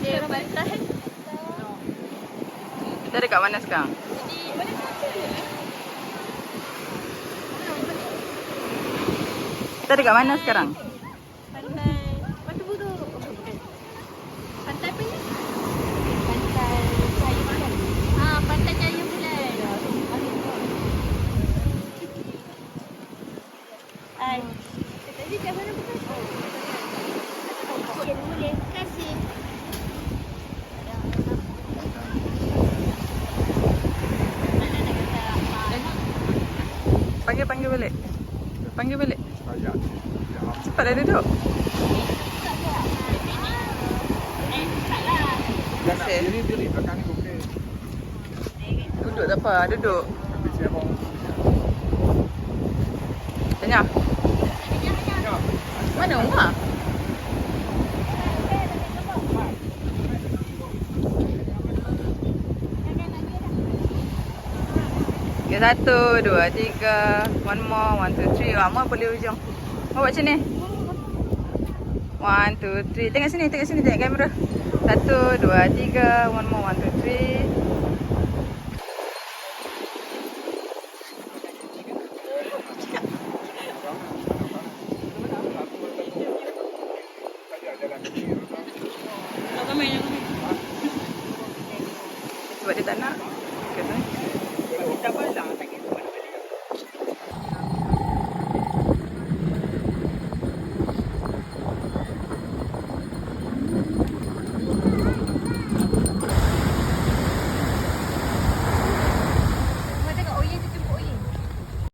Ada pantai. Kita dekat mana sekarang? Kita dekat mana sekarang? Pantai Batu Budu. Oh, bukan. Pantai apa ni? Pantai Kayu Bulan. Pantai Kayu Bulan. Hai. Tadi kat mana bukan? Boleh. Terima kasih. Panggil balik. Panggil balik. Cepat dah duduk. Terima kasih. Diri belakang ni okey. Duduk tak apa, duduk. Tapi siapa? Tanya. Mana rumah? Okay, 1, 2, 3. One more, 1, 2, 3. Lama boleh hujung. Mau buat macam ni? 1, 2, 3. Tengok sini, tengok kamera. 1, 2, 3. One more, 1, 2, 3.